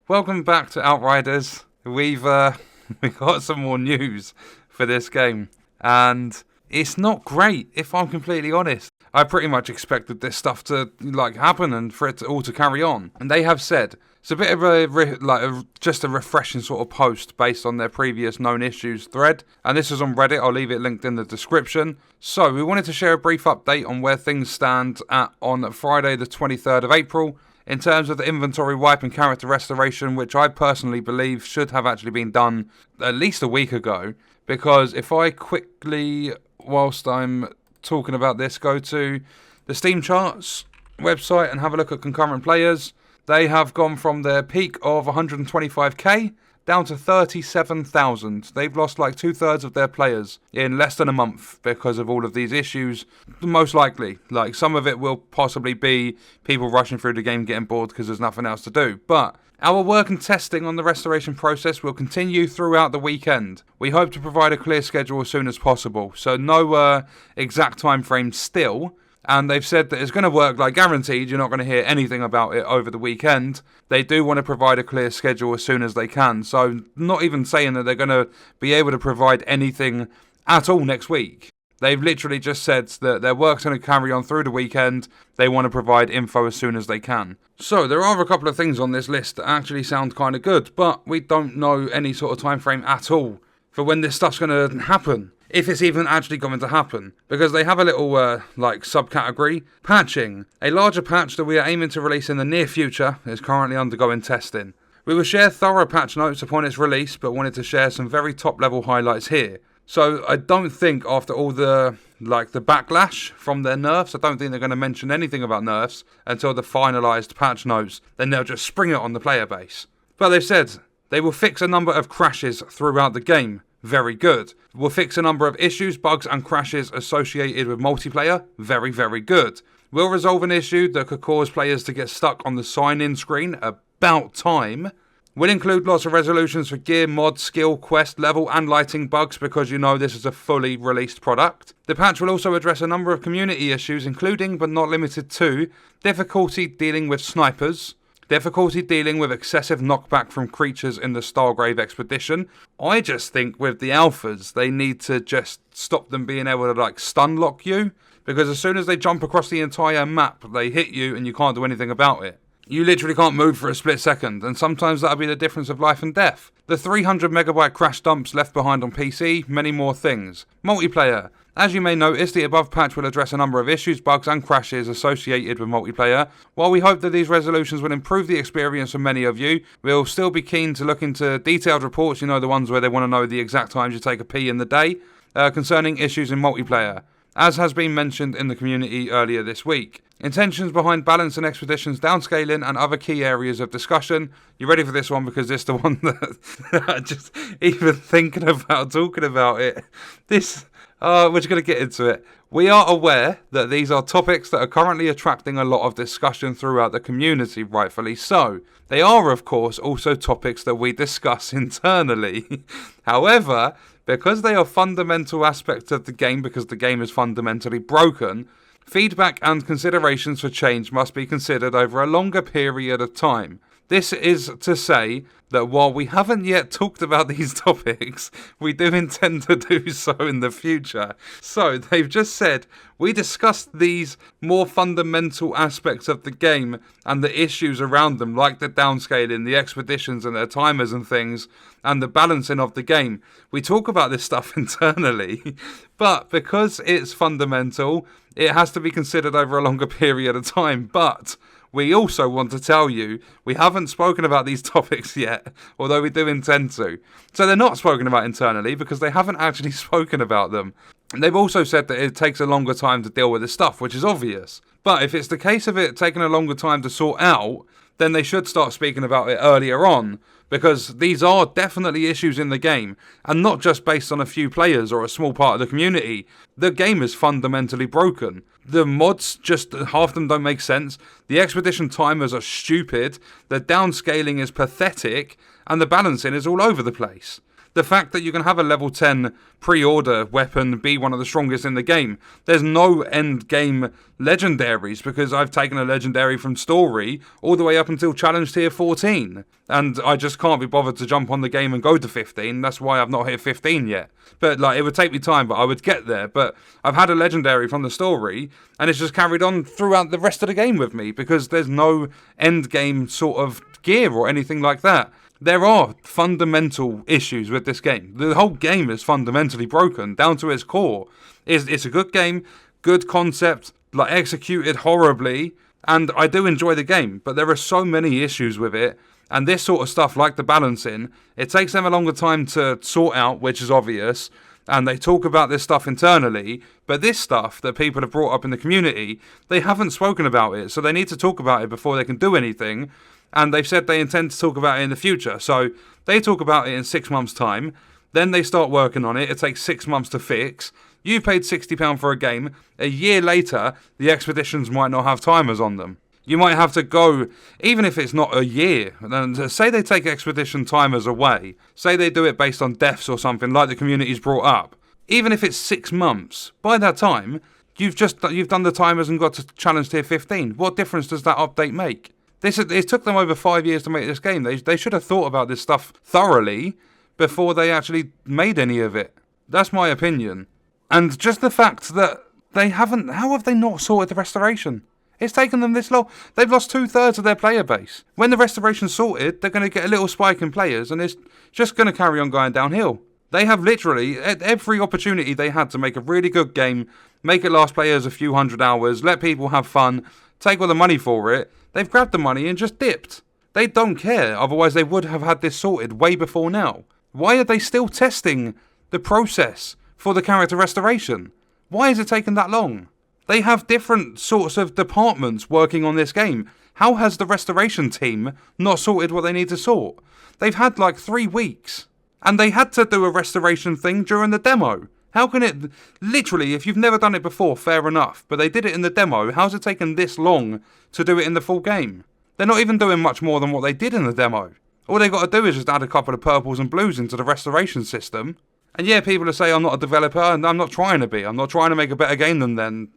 Welcome back to Outriders. We've got some more news for this game, and it's not great, if I'm completely honest. I pretty much expected this stuff to happen and for it all to carry on. And they have said it's a bit of just a refreshing sort of post based on their previous known issues thread. And this is on Reddit. I'll leave it linked in the description. So we wanted to share a brief update on where things stand on Friday the 23rd of April. In terms of the inventory wipe and character restoration, which I personally believe should have actually been done at least a week ago. Because if I quickly, whilst I'm talking about this, go to the Steam charts website and have a look at concurrent players, they have gone from their peak of 125k down to 37,000. They've lost like 2/3 of their players in less than a month because of all of these issues. Most likely, some of it will possibly be people rushing through the game getting bored because there's nothing else to do. But our work and testing on the restoration process will continue throughout the weekend. We hope to provide a clear schedule as soon as possible. So no exact time frame still. And they've said that it's going to work, guaranteed, you're not going to hear anything about it over the weekend. They do want to provide a clear schedule as soon as they can. So not even saying that they're going to be able to provide anything at all next week. They've literally just said that their work's going to carry on through the weekend. They want to provide info as soon as they can. So there are a couple of things on this list that actually sound kind of good, but we don't know any sort of time frame at all for when this stuff's going to happen. If it's even actually going to happen. Because they have a little, subcategory. Patching. A larger patch that we are aiming to release in the near future is currently undergoing testing. We will share thorough patch notes upon its release, but wanted to share some very top-level highlights here. So I don't think after all the backlash from their nerfs, I don't think they're going to mention anything about nerfs until the finalised patch notes. Then they'll just spring it on the player base. But they've said they will fix a number of crashes throughout the game. Very good. We'll fix a number of issues, bugs and crashes associated with multiplayer. Very, very good. We'll resolve an issue that could cause players to get stuck on the sign-in screen. About time. We'll include lots of resolutions for gear, mod, skill, quest, level and lighting bugs because this is a fully released product. The patch will also address a number of community issues, including but not limited to difficulty dealing with snipers, difficulty dealing with excessive knockback from creatures in the Stargrave expedition. I just think with the alphas, they need to just stop them being able to stun lock you. Because as soon as they jump across the entire map, they hit you and you can't do anything about it. You literally can't move for a split second, and sometimes that'll be the difference of life and death. The 300 megabyte crash dumps left behind on PC, many more things. Multiplayer. As you may notice, the above patch will address a number of issues, bugs and crashes associated with multiplayer. While we hope that these resolutions will improve the experience for many of you, we'll still be keen to look into detailed reports, the ones where they want to know the exact times you take a pee in the day, concerning issues in multiplayer, as has been mentioned in the community earlier this week. Intentions behind balance and expeditions downscaling and other key areas of discussion. You ready for this one? Because this is the one that just even thinking about talking about it. We're just going to get into it. We are aware that these are topics that are currently attracting a lot of discussion throughout the community, rightfully so. They are, of course, also topics that we discuss internally. However, because they are fundamental aspects of the game, because the game is fundamentally broken, feedback and considerations for change must be considered over a longer period of time. This is to say that while we haven't yet talked about these topics, we do intend to do so in the future. So they've just said, we discussed these more fundamental aspects of the game and the issues around them, like the downscaling, the expeditions and their timers and things, and the balancing of the game. We talk about this stuff internally, but because it's fundamental, it has to be considered over a longer period of time. But we also want to tell you, we haven't spoken about these topics yet, although we do intend to. So they're not spoken about internally because they haven't actually spoken about them. And they've also said that it takes a longer time to deal with this stuff, which is obvious. But if it's the case of it taking a longer time to sort out, then they should start speaking about it earlier on, because these are definitely issues in the game, and not just based on a few players or a small part of the community. The game is fundamentally broken. The mods, just half of them don't make sense, the expedition timers are stupid, the downscaling is pathetic, and the balancing is all over the place. The fact that you can have a level 10 pre-order weapon be one of the strongest in the game. There's no end game legendaries because I've taken a legendary from story all the way up until challenge tier 14. And I just can't be bothered to jump on the game and go to 15. That's why I've not hit 15 yet. But like, it would take me time, but I would get there. But I've had a legendary from the story, and it's just carried on throughout the rest of the game with me because there's no end game sort of gear or anything like that. There are fundamental issues with this game. The whole game is fundamentally broken down to its core. It's a good game, good concept, like executed horribly, and I do enjoy the game, but there are so many issues with it, and this sort of stuff, like the balancing, it takes them a longer time to sort out, which is obvious, and they talk about this stuff internally, but this stuff that people have brought up in the community, they haven't spoken about it, so they need to talk about it before they can do anything. And they've said they intend to talk about it in the future. So they talk about it in 6 months' time. Then they start working on it. It takes 6 months to fix. You paid £60 for a game. A year later, the expeditions might not have timers on them. You might have to go, even if it's not a year. Then say they take expedition timers away. Say they do it based on deaths or something like the community's brought up. Even if it's 6 months, by that time, you've done the timers and got to challenge tier 15. What difference does that update make? It took them over 5 years to make this game. They should have thought about this stuff thoroughly before they actually made any of it. That's my opinion. And just the fact that they haven't... How have they not sorted the restoration? It's taken them this long. They've lost 2/3 of their player base. When the restoration's sorted, they're going to get a little spike in players, and it's just going to carry on going downhill. They have literally every opportunity they had to make a really good game, make it last players a few hundred hours, let people have fun, take all the money for it. They've grabbed the money and just dipped. They don't care, otherwise they would have had this sorted way before now. Why are they still testing the process for the character restoration? Why is it taking that long? They have different sorts of departments working on this game. How has the restoration team not sorted what they need to sort? They've had like 3 weeks. And they had to do a restoration thing during the demo. How can it... Literally, if you've never done it before, fair enough. But they did it in the demo. How's it taken this long to do it in the full game? They're not even doing much more than what they did in the demo. All they got to do is just add a couple of purples and blues into the restoration system. And yeah, people will say I'm not a developer, and I'm not trying to be. I'm not trying to make a better game than them,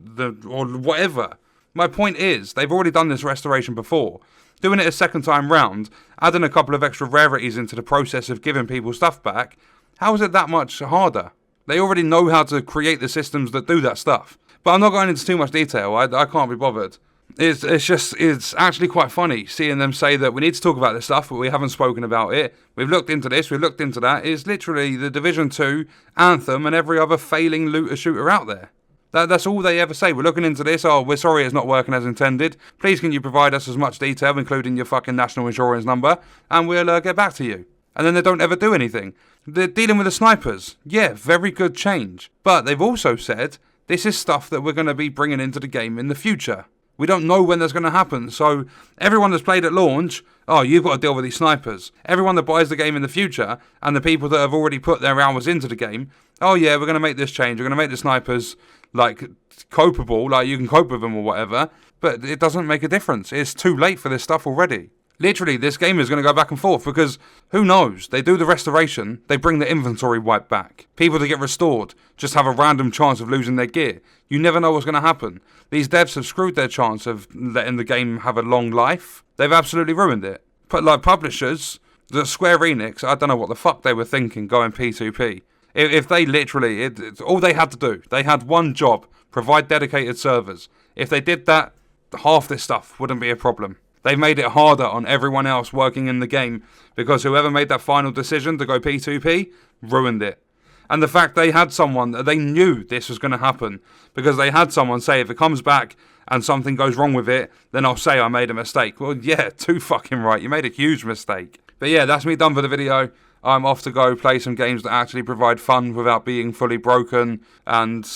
or whatever. My point is, they've already done this restoration before. Doing it a second time round, adding a couple of extra rarities into the process of giving people stuff back, how is it that much harder? They already know how to create the systems that do that stuff. But I'm not going into too much detail, I can't be bothered. It's actually quite funny seeing them say that we need to talk about this stuff, but we haven't spoken about it. We've looked into this, we've looked into that. It's literally the Division 2, Anthem, and every other failing looter-shooter out there. That's all they ever say. We're looking into this. Oh, we're sorry it's not working as intended. Please can you provide us as much detail, including your fucking national insurance number, and we'll get back to you. And then they don't ever do anything. They're dealing with the snipers. Yeah, very good change. But they've also said this is stuff that we're going to be bringing into the game in the future. We don't know when that's going to happen. So everyone that's played at launch, oh, you've got to deal with these snipers. Everyone that buys the game in the future, and the people that have already put their hours into the game, oh yeah, we're going to make this change. We're going to make the snipers like copeable, like you can cope with them or whatever. But it doesn't make a difference. It's too late for this stuff already. Literally, this game is going to go back and forth because, who knows, they do the restoration, they bring the inventory wipe back. People that get restored just have a random chance of losing their gear. You never know what's going to happen. These devs have screwed their chance of letting the game have a long life. They've absolutely ruined it. But like publishers, the Square Enix, I don't know what the fuck they were thinking going P2P. If they literally, it's all they had to do. They had one job, provide dedicated servers. If they did that, half this stuff wouldn't be a problem. They've made it harder on everyone else working in the game because whoever made that final decision to go P2P ruined it. And the fact they had someone, they knew this was going to happen because they had someone say if it comes back and something goes wrong with it, then I'll say I made a mistake. Well, yeah, too fucking right. You made a huge mistake. But yeah, that's me done for the video. I'm off to go play some games that actually provide fun without being fully broken. And,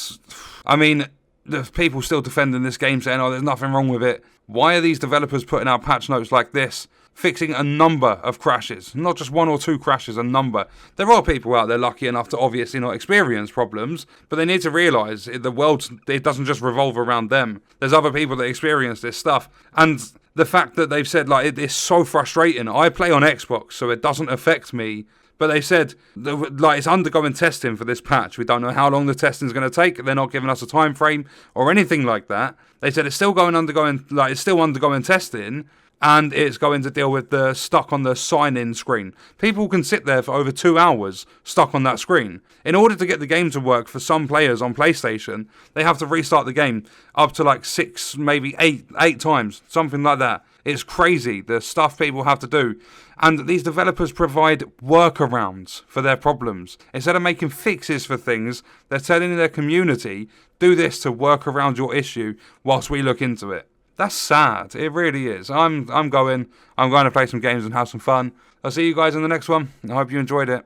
I mean, the people still defending this game saying, oh, there's nothing wrong with it. Why are these developers putting out patch notes like this, fixing a number of crashes? Not just 1 or 2 crashes, a number. There are people out there lucky enough to obviously not experience problems, but they need to realise the world, it doesn't just revolve around them. There's other people that experience this stuff. And the fact that they've said, like, it's so frustrating. I play on Xbox, so it doesn't affect me. But they said, like, it's undergoing testing for this patch. We don't know how long the testing's going to take. They're not giving us a time frame or anything like that. They said it's still undergoing testing, and it's going to deal with the stuck on the sign-in screen. People can sit there for over 2 hours stuck on that screen. In order to get the game to work for some players on PlayStation, they have to restart the game up to like 6, maybe 8 times, something like that. It's crazy, the stuff people have to do. And these developers provide workarounds for their problems. Instead of making fixes for things, they're telling their community, do this to work around your issue whilst we look into it. That's sad. It really is. I'm going to play some games and have some fun. I'll see you guys in the next one. I hope you enjoyed it.